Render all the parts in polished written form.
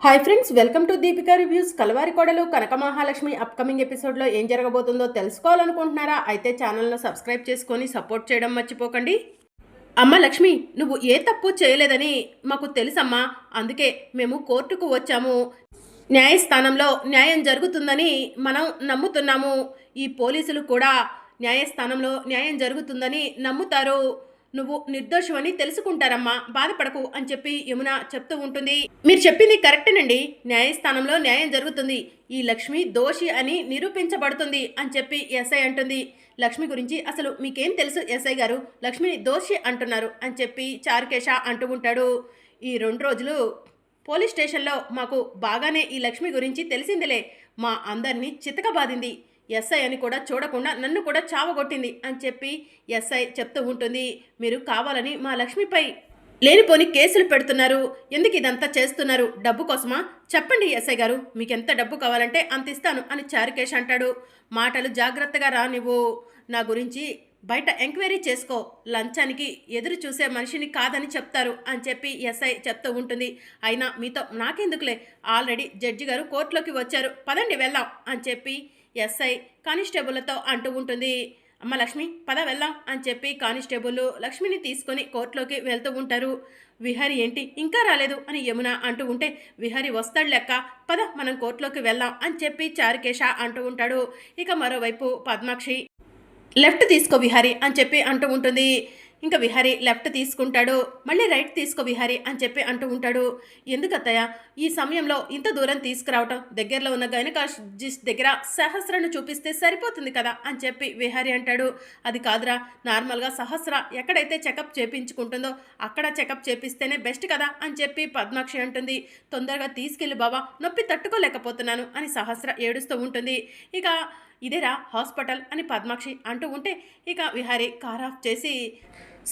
Hi friends, welcome to Deepika reviews. Kalavari Kodalu Kanaka Mahalakshmi upcoming ఎపిసోడ్లో ఏం జరగబోతుందో తెలుసుకోవాలనుకుంటున్నారా? అయితే ఛానల్ను సబ్స్క్రైబ్ చేసుకొని సపోర్ట్ చేయడం మర్చిపోకండి. అమ్మ లక్ష్మి, నువ్వు ఏ తప్పు చేయలేదని మాకు తెలుసమ్మా. అందుకే మేము కోర్టుకు వచ్చాము. న్యాయస్థానంలో న్యాయం జరుగుతుందని మనం నమ్ముతున్నాము. ఈ పోలీసులు కూడా న్యాయస్థానంలో న్యాయం జరుగుతుందని నమ్ముతారు. నువ్వు నిర్దోషమని తెలుసుకుంటారమ్మా, బాధపడకు అని చెప్పి యమున చెప్తూ ఉంటుంది. మీరు చెప్పింది కరెక్టేనండి, న్యాయస్థానంలో న్యాయం జరుగుతుంది. ఈ లక్ష్మి దోషి అని నిరూపించబడుతుంది అని చెప్పి ఎస్ఐ అంటుంది. లక్ష్మి గురించి అసలు మీకేం తెలుసు ఎస్ఐ గారు? లక్ష్మిని దోషి అంటున్నారు అని చెప్పి చారుకేశ అంటూ ఉంటాడు. ఈ 2 రోజులు పోలీస్ స్టేషన్లో మాకు బాగానే ఈ లక్ష్మి గురించి తెలిసిందిలే. మా అందరినీ చితకబాదింది. ఎస్ఐ అని కూడా చూడకుండా నన్ను కూడా చావగొట్టింది అని చెప్పి ఎస్ఐ చెప్తూ ఉంటుంది. మీరు కావాలని మా లక్ష్మిపై లేనిపోని కేసులు పెడుతున్నారు. ఎందుకు ఇదంతా చేస్తున్నారు? డబ్బు కోసమా? చెప్పండి ఎస్ఐ గారు, మీకు ఎంత డబ్బు కావాలంటే అంత ఇస్తాను అని చారుకేశ్ అంటాడు. మాటలు జాగ్రత్తగా రా, నువ్వు నా గురించి బయట ఎంక్వైరీ చేసుకో. లంచానికి ఎదురు చూసే మనిషిని కాదని చెప్తారు అని చెప్పి ఎస్ఐ చెప్తూ ఉంటుంది. అయినా మీతో నాకెందుకులే, ఆల్రెడీ జడ్జి గారు కోర్టులోకి వచ్చారు, పదండి వెళ్దాం అని చెప్పి ఎస్ఐ కానిస్టేబుల్తో అంటూ ఉంటుంది. అమ్మ లక్ష్మి, పద వెళ్దాం అని చెప్పి కానిస్టేబుల్ లక్ష్మిని తీసుకొని కోర్టులోకి వెళ్తూ ఉంటారు. విహారి ఏంటి ఇంకా రాలేదు అని యమున అంటూ ఉంటే, విహారి వస్తాడు లెక్క, పద మనం కోర్టులోకి వెళ్దాం అని చెప్పి చారుకేశ అంటూ ఉంటాడు. ఇక మరోవైపు పద్మాక్షి, లెఫ్ట్ తీసుకో విహారి అని చెప్పి అంటూ ఉంటుంది. ఇంకా విహారి లెఫ్ట్ తీసుకుంటాడు. మళ్ళీ రైట్ తీసుకో విహారి అని చెప్పి అంటూ ఉంటాడు. ఎందుకత్తయ్య ఈ సమయంలో ఇంత దూరం తీసుకురావటం? దగ్గరలో ఉన్న గైనకాలజిస్ట్ దగ్గర సహస్రను చూపిస్తే సరిపోతుంది కదా అని చెప్పి విహారి అంటాడు. అది కాదురా, నార్మల్గా సహస్ర ఎక్కడైతే చెకప్ చేయించుకుంటుందో అక్కడ చెకప్ చేపిస్తేనే బెస్ట్ కదా అని చెప్పి పద్మాక్షి అంటుంది. తొందరగా తీసుకెళ్ళి బాబా, నొప్పి తట్టుకోలేకపోతున్నాను అని సహస్ర ఏడుస్తూ ఉంటుంది. ఇక ఇదేరా హాస్పిటల్ అని పద్మాక్షి అంటూ ఉంటే ఇక విహారి కార్ ఆఫ్ చేసి,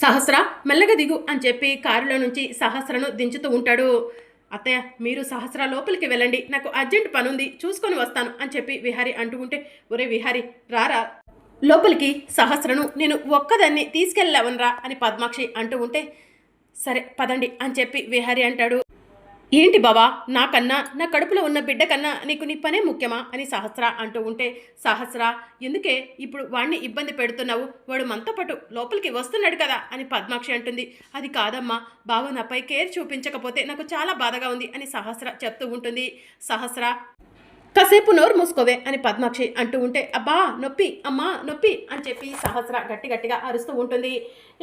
సహస్ర మెల్లగా దిగు అని చెప్పి కారులో నుంచి సహస్రను దించుతూ ఉంటాడు. అత్తయ్య, మీరు సహస్ర లోపలికి వెళ్ళండి, నాకు అర్జెంట్ పని ఉంది, చూసుకొని వస్తాను అని చెప్పి విహారి అంటూ ఉంటే, ఒరే విహారి రారా లోపలికి, సహస్రను నేను ఒక్కదాన్ని తీసుకెళ్ళవనరా అని పద్మాక్షి అంటూ ఉంటే, సరే పదండి అని చెప్పి విహారి అంటాడు. ఏంటి బావా, నాకన్నా నా కడుపులో ఉన్న బిడ్డ కన్నా నీకు నీ పనే ముఖ్యమా అని సహస్ర అంటూ ఉంటే, సహస్ర ఎందుకే ఇప్పుడు వాడిని ఇబ్బంది పెడుతున్నావు? వాడు మనతో పాటు లోపలికి వస్తున్నాడు కదా అని పద్మాక్షి అంటుంది. అది కాదమ్మా, బావ నాపై కేర్ చూపించకపోతే నాకు చాలా బాధగా ఉంది అని సహస్ర చెప్తూ ఉంటుంది. సహస్ర, కాసేపు నోరు మూసుకోవే అని పద్మాక్షి అంటూ ఉంటే, అబ్బా నొప్పి, అమ్మా నొప్పి అని చెప్పి సహస్ర గట్టిగా అరుస్తూ ఉంటుంది.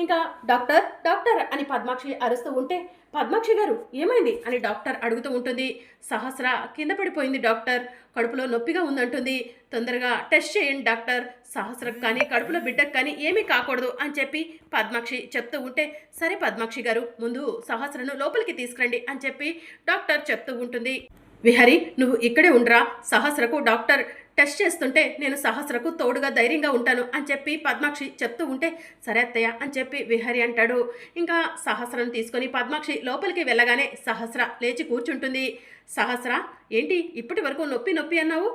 ఇంకా డాక్టర్ డాక్టర్ అని పద్మాక్షి అరుస్తూ ఉంటే, పద్మాక్షి గారు ఏమైంది అని డాక్టర్ అడుగుతూ ఉంటుంది. సహస్ర కింద పడిపోయింది డాక్టర్, కడుపులో నొప్పిగా ఉందంటుంది, తొందరగా టెస్ట్ చేయండి డాక్టర్, సహస్రకు కానీ కడుపులో బిడ్డకు కానీ ఏమీ కాకూడదు అని చెప్పి పద్మాక్షి చెప్తూ ఉంటే, సరే పద్మాక్షి గారు, ముందు సహస్రను లోపలికి తీసుకురండి అని చెప్పి డాక్టర్ చెప్తూ ఉంటుంది. విహరి, నువ్వు ఇక్కడే ఉండరా, సహస్రకు డాక్టర్ టెస్ట్ చేస్తుంటే నేను సహస్రకు తోడుగా ధైర్యంగా ఉంటాను అని చెప్పి పద్మాక్షి చెప్తూ ఉంటే, సరే అత్తయ్య అని చెప్పి విహరి అంటాడు. ఇంకా సహస్రను తీసుకొని పద్మాక్షి లోపలికి వెళ్ళగానే సహస్ర లేచి కూర్చుంటుంది. సహస్ర, ఏంటి ఇప్పటి వరకు నొప్పి నొప్పి అన్నావు?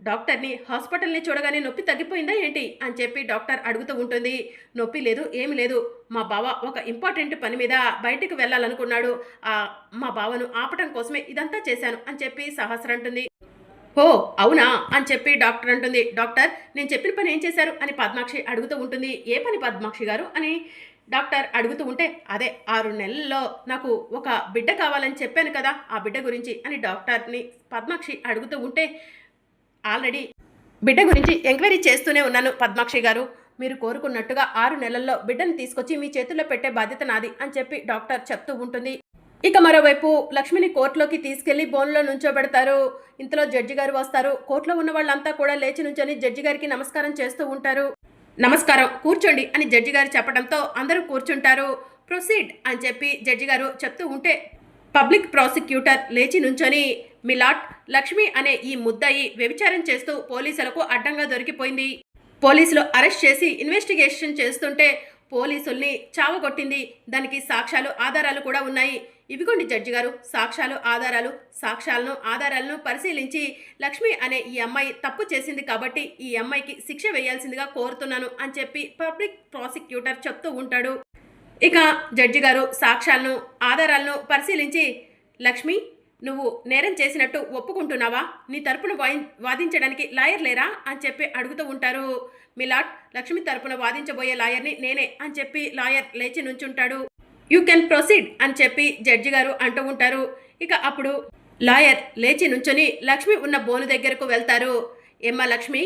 డాక్టర్ని హాస్పిటల్ని చూడగానే నొప్పి తగ్గిపోయిందా ఏంటి అని చెప్పి డాక్టర్ అడుగుతూ ఉంటుంది. నొప్పి లేదు, ఏమి లేదు, మా బావ ఒక ఇంపార్టెంట్ పని మీద బయటికి వెళ్ళాలనుకున్నాడు, మా బావను ఆపటం కోసమే ఇదంతా చేశాను అని చెప్పి సహస్ర అంటుంది. ఓ అవునా అని చెప్పి డాక్టర్ అంటుంది. డాక్టర్, నేను చెప్పిన పని ఏం చేశారు అని పద్మాక్షి అడుగుతూ ఉంటుంది. ఏ పని పద్మాక్షి గారు అని డాక్టర్ అడుగుతూ ఉంటే, అదే 6 నెలల్లో నాకు ఒక బిడ్డ కావాలని చెప్పాను కదా, ఆ బిడ్డ గురించి అని డాక్టర్ని పద్మాక్షి అడుగుతూ ఉంటే, ఆల్రెడీ బిడ్డ గురించి ఎంక్వైరీ చేస్తూనే ఉన్నాను పద్మాక్షి గారు, మీరు కోరుకున్నట్టుగా 6 నెలల్లో బిడ్డను తీసుకొచ్చి మీ చేతుల్లో పెట్టే బాధ్యత నాది అని చెప్పి డాక్టర్ చెప్తూ ఉంటుంది. ఇక మరోవైపు లక్ష్మిని కోర్టులోకి తీసుకెళ్లి బోన్లో నుంచోబెడతారు. ఇంతలో జడ్జి గారు వస్తారు. కోర్టులో ఉన్న వాళ్ళంతా కూడా లేచి నుంచొని జడ్జి గారికి నమస్కారం చేస్తూ ఉంటారు. నమస్కారం, కూర్చోండి అని జడ్జి గారు చెప్పడంతో అందరూ కూర్చుంటారు. ప్రొసీడ్ అని చెప్పి జడ్జి గారు చెప్తూ ఉంటే, పబ్లిక్ ప్రాసిక్యూటర్ లేచి నుంచొని, మిలాట్, లక్ష్మి అనే ఈ ముద్దాయి వ్యభిచారం చేస్తూ పోలీసులకు అడ్డంగా దొరికిపోయింది. పోలీసులు అరెస్ట్ చేసి ఇన్వెస్టిగేషన్ చేస్తుంటే పోలీసుల్ని చావగొట్టింది. దానికి సాక్ష్యాలు ఆధారాలు కూడా ఉన్నాయి. ఇవిగోండి జడ్జి గారు సాక్ష్యాలు ఆధారాలను పరిశీలించి లక్ష్మి అనే ఈ అమ్మాయి తప్పు చేసింది కాబట్టి ఈ అమ్మాయికి శిక్ష వేయాల్సిందిగా కోరుతున్నాను అని చెప్పి పబ్లిక్ ప్రాసిక్యూటర్ చెప్తూ ఉంటాడు. ఇక జడ్జి గారు సాక్ష్యాలను ఆధారాలను పరిశీలించి, లక్ష్మి నువ్వు నేరం చేసినట్టు ఒప్పుకుంటున్నావా? నీ తరపున వాదించడానికి లాయర్ లేరా అని చెప్పి అడుగుతూ ఉంటారు. మిలాట్, లక్ష్మి తరపున వాదించబోయే లాయర్ని నేనే అని చెప్పి లాయర్ లేచి నుంచుంటాడు. యూ కెన్ ప్రొసీడ్ అని చెప్పి జడ్జి గారు అంటూ ఉంటారు. ఇక అప్పుడు లాయర్ లేచి నుంచొని లక్ష్మి ఉన్న బోను దగ్గరకు వెళ్తారు. ఏమ్మా లక్ష్మి,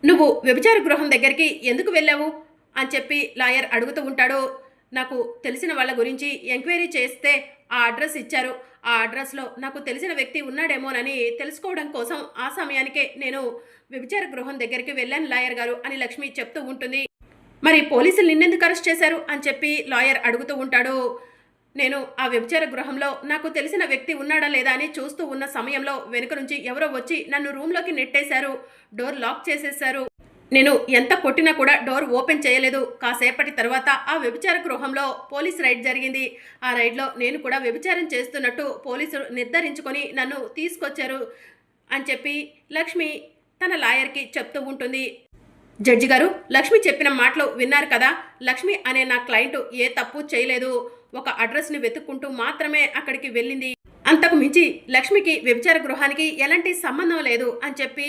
నువ్వు వ్యభిచార గృహం దగ్గరికి ఎందుకు వెళ్ళావు అని చెప్పి లాయర్ అడుగుతూ ఉంటాడు. నాకు తెలిసిన వాళ్ళ గురించి ఎంక్వైరీ చేస్తే ఆ అడ్రస్ ఇచ్చారు. ఆ అడ్రస్లో నాకు తెలిసిన వ్యక్తి ఉన్నాడేమోనని తెలుసుకోవడం కోసం ఆ సమయానికే నేను వ్యభిచార గృహం దగ్గరికి వెళ్ళాను లాయర్ గారు అని లక్ష్మి చెప్తూ ఉంటుంది. మరి పోలీసులు నిన్నెందుకు అరెస్ట్ చేశారు అని చెప్పి లాయర్ అడుగుతూ ఉంటాడు. నేను ఆ వ్యభిచార గృహంలో నాకు తెలిసిన వ్యక్తి ఉన్నాడా లేదా అని చూస్తూ ఉన్న సమయంలో వెనుక నుంచి ఎవరో వచ్చి నన్ను రూమ్లోకి నెట్టేశారు. డోర్ లాక్ చేసేశారు. నేను ఎంత కొట్టినా కూడా డోర్ ఓపెన్ చేయలేదు. కాసేపటి తర్వాత ఆ వ్యభిచార గృహంలో పోలీస్ రైడ్ జరిగింది. ఆ రైడ్లో నేను కూడా వ్యభిచారం చేస్తున్నట్టు పోలీసులు నిర్ధారించుకొని నన్ను తీసుకొచ్చారు అని చెప్పి లక్ష్మి తన లాయర్కి చెప్తూ ఉంటుంది. జడ్జి గారు, లక్ష్మి చెప్పిన మాటలు విన్నారు కదా. లక్ష్మి అనే నా క్లయింట్ ఏ తప్పు చేయలేదు. ఒక అడ్రస్ని వెతుక్కుంటూ మాత్రమే అక్కడికి వెళ్ళింది. అంతకు మించి లక్ష్మికి వ్యభిచార గృహానికి ఎలాంటి సంబంధం లేదు అని చెప్పి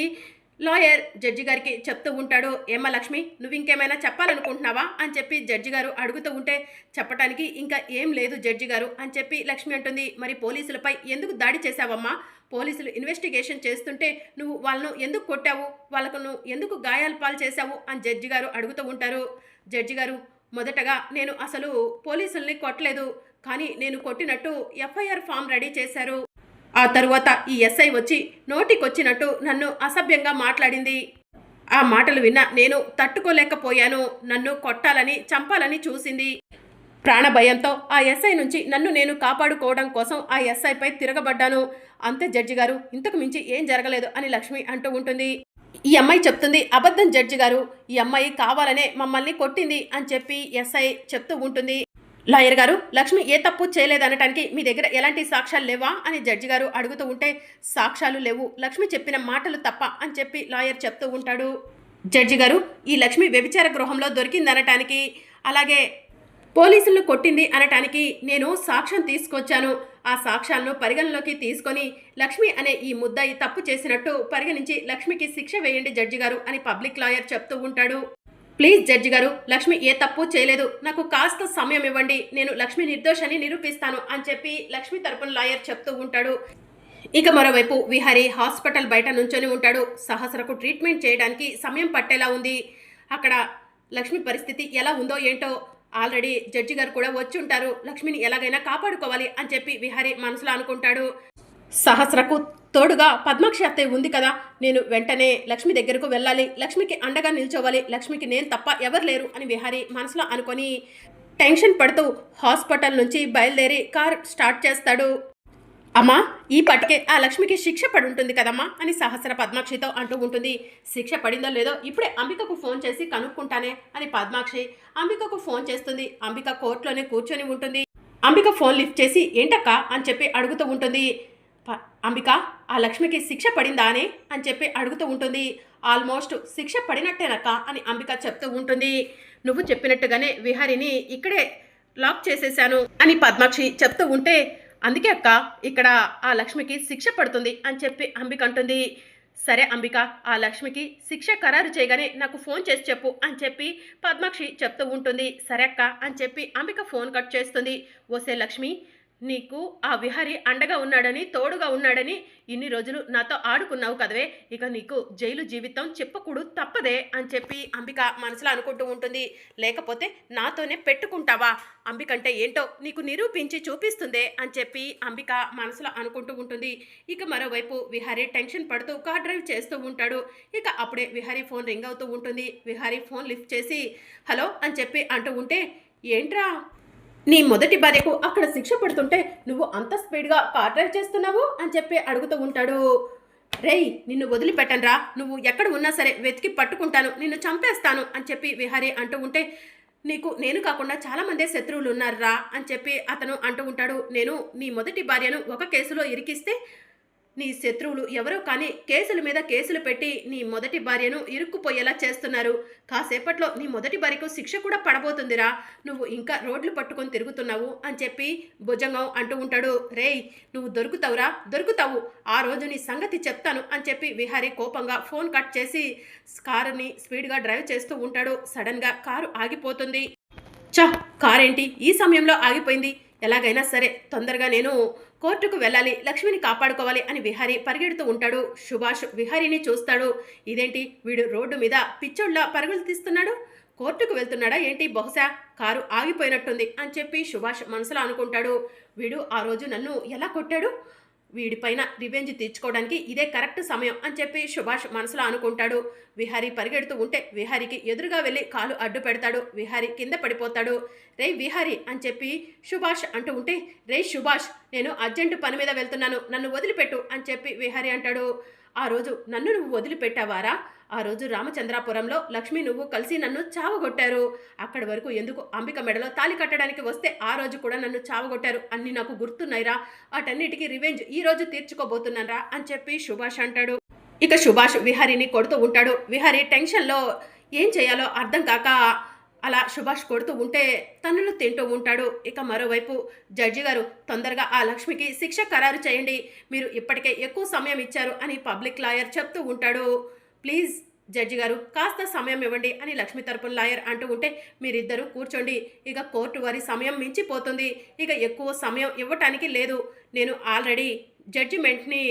లాయర్ జడ్జి గారికి చెప్తూ ఉంటాడు. ఏమ్మా లక్ష్మి, నువ్వు ఇంకేమైనా చెప్పాలనుకుంటున్నావా అని చెప్పి జడ్జి గారు అడుగుతూ ఉంటే, చెప్పడానికి ఇంకా ఏం లేదు జడ్జి గారు అని చెప్పి లక్ష్మి అంటుంది. మరి పోలీసులపై ఎందుకు దాడి చేశావమ్మా? పోలీసులు ఇన్వెస్టిగేషన్ చేస్తుంటే నువ్వు వాళ్ళను ఎందుకు కొట్టావు? వాళ్ళకు నువ్వు ఎందుకు గాయాల పాలు చేశావు అని జడ్జి గారు అడుగుతూ ఉంటారు. జడ్జి గారు, మొదటగా నేను అసలు పోలీసుల్ని కొట్టలేదు, కానీ నేను కొట్టినట్టు ఎఫ్ఐఆర్ ఫామ్ రెడీ చేశారు. ఆ తరువాత ఈ ఎస్ఐ వచ్చి నోటికొచ్చినట్టు నన్ను అసభ్యంగా మాట్లాడింది. ఆ మాటలు విన్నా నేను తట్టుకోలేకపోయాను. నన్ను కొట్టాలని, చంపాలని చూసింది. ప్రాణభయంతో ఆ ఎస్ఐ నుంచి నన్ను నేను కాపాడుకోవడం కోసం ఆ ఎస్ఐపై తిరగబడ్డాను. అంతే జడ్జి గారు, ఇంతకు మించి ఏం జరగలేదు అని లక్ష్మి అంటూ ఉంటుంది. ఈ అమ్మాయి చెప్తుంది అబద్ధం జడ్జి గారు. ఈ అమ్మాయి కావాలనే మమ్మల్ని కొట్టింది అని చెప్పి ఎస్ఐ చెప్తూ ఉంటుంది. లాయర్ గారు, లక్ష్మి ఏ తప్పు చేయలేదనటానికి మీ దగ్గర ఎలాంటి సాక్ష్యాలు లేవా అని జడ్జి గారు అడుగుతూ ఉంటే, సాక్ష్యాలు లేవు, లక్ష్మి చెప్పిన మాటలు తప్ప అని చెప్పి లాయర్ చెప్తూ ఉంటాడు. జడ్జి గారు, ఈ లక్ష్మి వ్యభిచార గృహంలో దొరికిందనటానికి, అలాగే పోలీసులను కొట్టింది అనటానికి నేను సాక్ష్యం తీసుకొచ్చాను. ఆ సాక్ష్యాలను పరిగణలోకి తీసుకొని లక్ష్మి అనే ఈ ముద్దాయి తప్పు చేసినట్టు పరిగణించి లక్ష్మికి శిక్ష వేయండి జడ్జి గారు అని పబ్లిక్ లాయర్ చెప్తూ ఉంటాడు. ప్లీజ్ జడ్జి గారు, లక్ష్మి ఏ తప్పు చేయలేదు, నాకు కాస్త సమయం ఇవ్వండి, నేను లక్ష్మి నిర్దోషని నిరూపిస్తాను అని చెప్పి లక్ష్మి తరపున లాయర్ చెప్తూ ఉంటాడు. ఇక మరోవైపు విహారీ హాస్పిటల్ బయట నుంచొని ఉంటాడు. సహస్రకు ట్రీట్మెంట్ చేయడానికి సమయం పట్టేలా ఉంది. అక్కడ లక్ష్మి పరిస్థితి ఎలా ఉందో ఏంటో. ఆల్రెడీ జడ్జి గారు కూడా వచ్చి ఉంటారు. లక్ష్మిని ఎలాగైనా కాపాడుకోవాలి అని చెప్పి విహారీ మనసులో అనుకుంటాడు. సహస్రకు తోడుగా పద్మాక్షి అత్తయ్య ఉంది కదా, నేను వెంటనే లక్ష్మి దగ్గరకు వెళ్ళాలి, లక్ష్మికి అండగా నిల్చోవాలి, లక్ష్మికి నేను తప్ప ఎవరు లేరు అని విహారీ మనసులో అనుకొని టెన్షన్ పడుతూ హాస్పిటల్ నుంచి బయలుదేరి కార్ స్టార్ట్ చేస్తాడు. అమ్మా, ఈ పట్టుకే ఆ లక్ష్మికి శిక్ష పడి ఉంటుంది కదమ్మా అని సహస్ర పద్మాక్షితో అంటూ ఉంటుంది. శిక్ష పడిందో లేదో ఇప్పుడే అంబికకు ఫోన్ చేసి కనుక్కుంటానే అని పద్మాక్షి అంబికకు ఫోన్ చేస్తుంది. అంబిక కోర్టులోనే కూర్చొని ఉంటుంది. అంబిక ఫోన్ లిఫ్ట్ చేసి ఏంటక్క అని చెప్పి అడుగుతూ ఉంటుంది. అంబిక, ఆ లక్ష్మికి శిక్ష పడిందా అని చెప్పి అడుగుతూ ఉంటుంది. ఆల్మోస్ట్ శిక్ష పడినట్టేనక్క అని అంబిక చెప్తూ ఉంటుంది. నువ్వు చెప్పినట్టుగానే విహారిని ఇక్కడే లాక్ చేసేశాను అని పద్మాక్షి చెప్తూ ఉంటే, అందుకే అక్క ఇక్కడ ఆ లక్ష్మికి శిక్ష పడుతుంది అని చెప్పి అంబిక అంటుంది. సరే అంబిక, ఆ లక్ష్మికి శిక్ష ఖరారు చేయగానే నాకు ఫోన్ చేసి చెప్పు అని చెప్పి పద్మాక్షి చెప్తూ ఉంటుంది. సరే అక్క అని చెప్పి అంబిక ఫోన్ కట్ చేస్తుంది. ఓసే లక్ష్మి, నీకు ఆ విహారీ అండగా ఉన్నాడని, తోడుగా ఉన్నాడని ఇన్ని రోజులు నాతో ఆడుకున్నావు కదవే, ఇక నీకు జైలు జీవితం చెప్పకూడు తప్పదే అని చెప్పి అంబిక మనసులో అనుకుంటూ ఉంటుంది. లేకపోతే నాతోనే పెట్టుకుంటావా? అంబికంటే ఏంటో నీకు నిరూపించి చూపిస్తుందే అని చెప్పి అంబిక మనసులో అనుకుంటూ ఉంటుంది. ఇక మరోవైపు విహారీ టెన్షన్ పడుతూ కార్ డ్రైవ్ చేస్తూ ఉంటాడు. ఇక అప్పుడే విహారీ ఫోన్ రింగ్ అవుతూ ఉంటుంది. విహారీ ఫోన్ లిఫ్ట్ చేసి హలో అని చెప్పి అంటూ ఉంటే, ఏంట్రా నీ మొదటి భార్యకు అక్కడ శిక్ష పడుతుంటే నువ్వు అంత స్పీడ్గా కార్ డ్రైవ్ చేస్తున్నావు అని చెప్పి అడుగుతూ ఉంటాడు. రేయ్, నిన్ను వదిలిపెట్టనురా, నువ్వు ఎక్కడ ఉన్నా సరే వెతికి పట్టుకుంటాను, నిన్ను చంపేస్తాను అని చెప్పి విహారీ అంటూ ఉంటే, నీకు నేను కాకుండా చాలామందే శత్రువులు ఉన్నారా అని చెప్పి అతను అంటూ ఉంటాడు. నేను నీ మొదటి భార్యను ఒక కేసులో ఇరికిస్తే నీ శత్రువులు ఎవరో కానీ కేసుల మీద కేసులు పెట్టి నీ మొదటి భార్యను ఇరుక్కుపోయేలా చేస్తున్నారు. కాసేపట్లో నీ మొదటి భార్యకు శిక్ష కూడా పడబోతుందిరా. నువ్వు ఇంకా రోడ్లు పట్టుకొని తిరుగుతున్నావు అని చెప్పి భుజంగం అంటూ ఉంటాడు. రేయ్, నువ్వు దొరుకుతావురా, దొరుకుతావు. ఆ రోజు నీ సంగతి చెప్తాను అని చెప్పి విహారీ కోపంగా ఫోన్ కట్ చేసి కారుని స్పీడ్గా డ్రైవ్ చేస్తూ ఉంటాడు. సడన్గా కారు ఆగిపోతుంది. కారేంటి ఈ సమయంలో ఆగిపోయింది? ఎలాగైనా సరే తొందరగా నేను కోర్టుకు వెళ్ళాలి, లక్ష్మిని కాపాడుకోవాలి అని విహారీ పరిగెడుతూ ఉంటాడు. సుభాష్ విహారీని చూస్తాడు. ఇదేంటి, వీడు రోడ్డు మీద పిచ్చోళ్ళ పరుగులు తీస్తున్నాడు? కోర్టుకు వెళ్తున్నాడా ఏంటి? బహుశా కారు ఆగిపోయినట్టుంది అని చెప్పి సుభాష్ మనసులో అనుకుంటాడు. వీడు ఆ రోజు నన్ను ఎలా కొట్టాడు? వీడిపైన రివెంజ్ తీర్చుకోవడానికి ఇదే కరెక్ట్ సమయం అని చెప్పి సుభాష్ మనసులో అనుకుంటాడు. విహారీ పరిగెడుతూ ఉంటే విహారీకి ఎదురుగా వెళ్ళి కాలు అడ్డు పెడతాడు. విహారీ కింద పడిపోతాడు. రే విహారీ అని చెప్పి సుభాష్ అంటూ ఉంటే, రే సుభాష్, నేను అర్జెంటు పని మీద వెళ్తున్నాను, నన్ను వదిలిపెట్టు అని చెప్పి విహారీ అంటాడు. ఆ రోజు నన్ను నువ్వు వదిలిపెట్టావారా? ఆ రోజు రామచంద్రాపురంలో లక్ష్మి నువ్వు కలిసి నన్ను చావగొట్టారు. అక్కడి వరకు ఎందుకు అంబిక మెడలో తాళి కట్టడానికి వస్తే ఆ రోజు కూడా నన్ను చావగొట్టారు. అన్నీ నాకు గుర్తున్నాయిరా. వాటన్నిటికీ రివెంజ్ ఈ రోజు తీర్చుకోబోతున్నారా అని చెప్పి సుభాష్ అంటాడు. ఇక సుభాష్ విహారీని కొడుతూ ఉంటాడు. విహారీ టెన్షన్లో ఏం చేయాలో అర్థం కాక అలా సుభాష్ కొడుతూ ఉంటే తన్నులు తింటూ ఉంటాడు. ఇక మరోవైపు జడ్జి గారు, తొందరగా ఆ లక్ష్మికి శిక్ష ఖరారు చేయండి, మీరు ఇప్పటికే ఎక్కువ సమయం ఇచ్చారు అని పబ్లిక్ లాయర్ చెప్తూ ఉంటాడు. ప్లీజ్ జడ్జి గారు, కాస్త సమయం ఇవ్వండి అని లక్ష్మి తరపున లాయర్ అంటూ ఉంటే, మీరిద్దరూ కూర్చోండి, ఇక కోర్టు వారి సమయం మించిపోతుంది, ఇక ఎక్కువ సమయం ఇవ్వటానికి లేదు, నేను ఆల్రెడీ జడ్జిమెంట్ని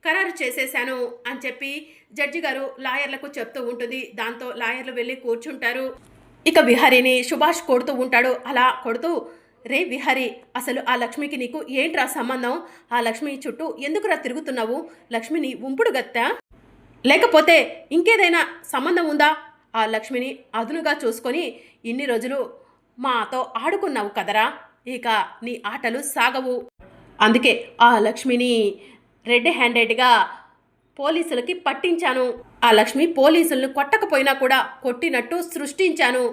ఖరారు చేసేశాను అని చెప్పి జడ్జి గారు లాయర్లకు చెప్తూ ఉంటుంది. దాంతో లాయర్లు వెళ్ళి కూర్చుంటారు. ఇక విహారీని సుభాష్ కొడుతూ ఉంటాడు. అలా కొడుతూ, రే విహారీ, అసలు ఆ లక్ష్మికి నీకు ఏంట్రా సంబంధం? ఆ లక్ష్మి చుట్టూ ఎందుకురా తిరుగుతున్నావు? లక్ష్మిని ఉంపుడు గత్తా, లేకపోతే ఇంకేదైనా సంబంధం ఉందా? ఆ లక్ష్మిని అదునుగా చూసుకొని ఇన్ని రోజులు మాతో ఆడుకున్నావు కదరా, ఇక నీ ఆటలు సాగవు. అందుకే ఆ లక్ష్మిని రెడ్ హ్యాండెడ్గా పోలీసులకి పట్టించాను. ఆ లక్ష్మి పోలీసులను కొట్టకపోయినా కూడా కొట్టినట్టు సృష్టించాను.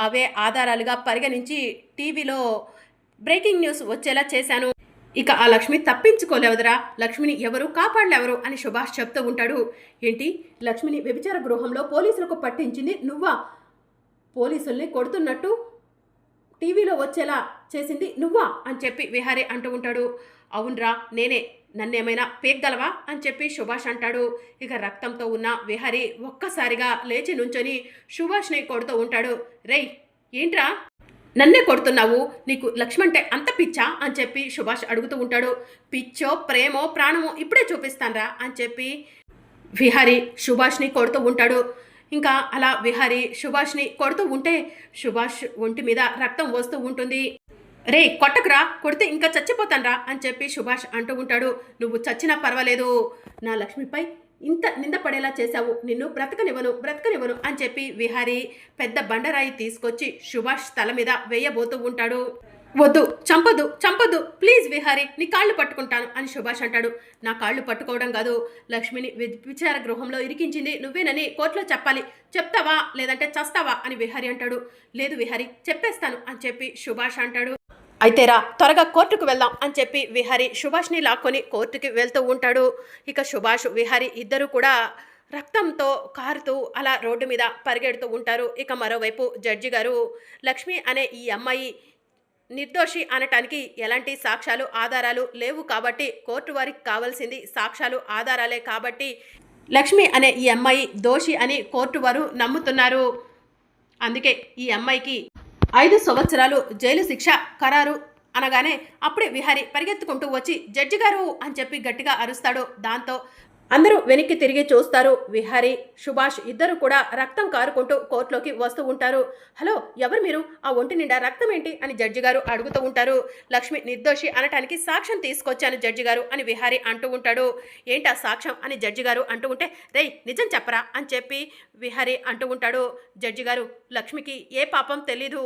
అవే ఆధారాలుగా పరిగణించి టీవీలో బ్రేకింగ్ న్యూస్ వచ్చేలా చేశాను. ఇక ఆ లక్ష్మి తప్పించుకోలేవదరా, లక్ష్మిని ఎవరు కాపాడలేవరు అని సుభాష్ చెప్తూ ఉంటాడు. ఏంటి, లక్ష్మిని వ్యభిచార గృహంలో పోలీసులకు పట్టించింది నువ్వా? పోలీసుల్ని కొడుతున్నట్టు టీవీలో వచ్చేలా చేసింది నువ్వా అని చెప్పి విహారీ అంటూ ఉంటాడు. అవునరా, నేనే, నన్నేమైనా పేగలవా అని చెప్పి సుభాష్ అంటాడు. ఇక రక్తంతో ఉన్న విహారీ ఒక్కసారిగా లేచి నుంచొని సుభాష్ని కొడుతూ ఉంటాడు. రేయ్, ఏంట్రా నన్నే కొడుతున్నావు? నీకు లక్ష్మంటే అంత పిచ్చా అని చెప్పి సుభాష్ అడుగుతూ ఉంటాడు. పిచ్చో ప్రేమో ప్రాణమో ఇప్పుడే చూపిస్తానరా అని చెప్పి విహారీ సుభాష్ని కొడుతూ ఉంటాడు. ఇంకా అలా విహారీ సుభాష్ని కొడుతూ ఉంటే సుభాష్ ఒంటి మీద రక్తం వస్తూ ఉంటుంది. రే కొట్టకురా, కొడితే ఇంకా చచ్చిపోతానరా అని చెప్పి సుభాష్ అంటూ ఉంటాడు. నువ్వు చచ్చినా పర్వాలేదు, నా లక్ష్మిపై ఇంత నింద పడేలా చేశావు, నిన్ను బ్రతకనివ్వను అని చెప్పి విహారీ పెద్ద బండరాయి తీసుకొచ్చి సుభాష్ తల మీద వేయబోతూ ఉంటాడు. వద్దు, చంపొద్దు ప్లీజ్ విహారీ, నీ కాళ్ళు పట్టుకుంటాను అని సుభాష్ అంటాడు. నా కాళ్ళు పట్టుకోవడం కాదు, లక్ష్మిని విచార గృహంలో ఇరికించింది నువ్వేనని కోర్టులో చెప్పాలి, చెప్తావా లేదంటే చస్తావా అని విహారీ అంటాడు. లేదు విహారీ, చెప్పేస్తాను అని చెప్పి సుభాష్ అంటాడు. అయితే రా, త్వరగా కోర్టుకు వెళ్దాం అని చెప్పి విహారీ సుభాష్ని లాక్కొని కోర్టుకి వెళ్తూ ఉంటాడు. ఇక సుభాష్ విహారీ ఇద్దరు కూడా రక్తంతో కారుతూ అలా రోడ్డు మీద పరిగెడుతూ ఉంటారు. ఇక మరోవైపు జడ్జి గారు, లక్ష్మి అనే ఈ అమ్మాయి నిర్దోషి అనటానికి ఎలాంటి సాక్ష్యాలు ఆధారాలు లేవు కాబట్టి కోర్టు వారికి కావాల్సింది సాక్ష్యాలు ఆధారాలే కాబట్టి లక్ష్మి అనే ఈ అమ్మాయి దోషి అని కోర్టు వారు నమ్ముతున్నారు. అందుకే ఈ అమ్మాయికి 5 సంవత్సరాలు జైలు శిక్ష ఖరారు అనగానే అప్పుడే విహారీ పరిగెత్తుకుంటూ వచ్చి జడ్జి గారు అని చెప్పి గట్టిగా అరుస్తాడు. దాంతో అందరూ వెనక్కి తిరిగి చూస్తారు. విహారీ సుభాష్ ఇద్దరు కూడా రక్తం కారుకుంటూ కోర్టులోకి వస్తూ ఉంటారు. హలో, ఎవరు మీరు? ఆ ఒంటి నిండా రక్తం ఏంటి అని జడ్జి గారు అడుగుతూ ఉంటారు. లక్ష్మి నిర్దోషి అనటానికి సాక్ష్యం తీసుకొచ్చాను జడ్జి గారు అని విహారీ అంటూ ఉంటాడు. ఏంటా సాక్ష్యం అని జడ్జి గారు అంటూ ఉంటే, రేయ్ నిజం చెప్పరా అని చెప్పి విహారీ అంటూ ఉంటాడు. జడ్జి గారు, లక్ష్మికి ఏ పాపం తెలీదు,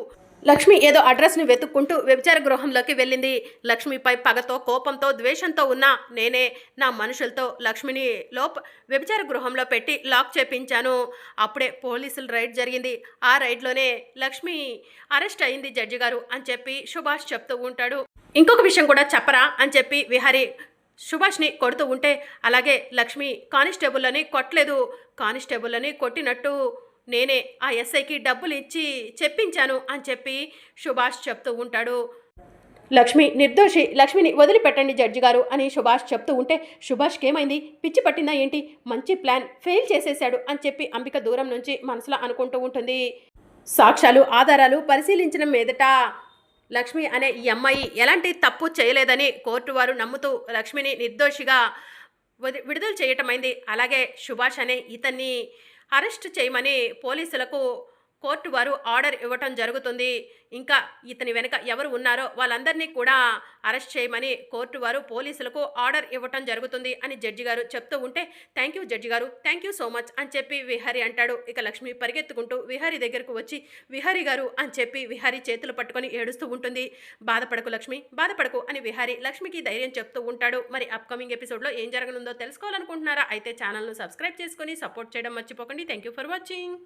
లక్ష్మి ఏదో అడ్రస్ని వెతుక్కుంటూ వ్యభిచార గృహంలోకి వెళ్ళింది. లక్ష్మిపై పగతో కోపంతో ద్వేషంతో ఉన్న నేనే నా మనుషులతో లక్ష్మిని వ్యభిచార గృహంలో పెట్టి లాక్ చేపించాను. అప్పుడే పోలీసులు రైడ్ జరిగింది, ఆ రైడ్లోనే లక్ష్మి అరెస్ట్ అయింది జడ్జి గారు అని చెప్పి సుభాష్ చెప్తూ ఉంటాడు. ఇంకొక విషయం కూడా చెప్పరా అని చెప్పి విహారీ సుభాష్ని కొడుతూ ఉంటే అలాగే లక్ష్మి కానిస్టేబుల్ని కొట్టలేదు, కానిస్టేబుల్ని కొట్టినట్టు నేనే ఆ ఎస్ఐకి డబ్బులు ఇచ్చి చెప్పించాను అని చెప్పి సుభాష్ చెప్తూ ఉంటాడు. లక్ష్మి నిర్దోషి, లక్ష్మిని వదిలిపెట్టండి జడ్జి గారు అని సుభాష్ చెప్తూ ఉంటే సుభాష్కి ఏమైంది, పిచ్చి పట్టిందా ఏంటి, మంచి ప్లాన్ ఫెయిల్ చేసేశాడు అని చెప్పి అంబిక దూరం నుంచి మనసులో అనుకుంటూ ఉంటుంది. సాక్ష్యాలు ఆధారాలు పరిశీలించిన మీదట లక్ష్మి అనే ఈ అమ్మాయి ఎలాంటి తప్పు చేయలేదని కోర్టు వారు నమ్ముతూ లక్ష్మిని నిర్దోషిగా విడుదల చేయటమైంది. అలాగే సుభాష్ అనే ఇతన్ని అరెస్ట్ చేయమని పోలీసులకు కోర్టు వారు ఆర్డర్ ఇవ్వటం జరుగుతుంది. ఇంకా ఇతని వెనుక ఎవరు ఉన్నారో వాళ్ళందరినీ కూడా అరెస్ట్ చేయమని కోర్టు వారు పోలీసులకు ఆర్డర్ ఇవ్వటం జరుగుతుంది అని జడ్జి గారు చెప్తూ ఉంటే థ్యాంక్ యూ జడ్జి గారు, థ్యాంక్ యూ సో మచ్ అని చెప్పి విహారీ అంటాడు. ఇక లక్ష్మి పరిగెత్తుకుంటూ విహారీ దగ్గరకు వచ్చి విహారీ గారు అని చెప్పి విహారీ చేతులు పట్టుకొని ఏడుస్తూ ఉంటుంది. బాధపడకు లక్ష్మి, బాధపడకు అని విహారీ లక్ష్మికి ధైర్యం చెప్తూ ఉంటాడు. మరి అప్కమింగ్ ఎపిసోడ్లో ఏం జరగనుందో తెలుసుకోవాలనుకుంటున్నారా? అయితే ఛానల్ను సబ్స్క్రైబ్ చేసుకొని సపోర్ట్ చేయడం మర్చిపోకండి. Thank you for watching.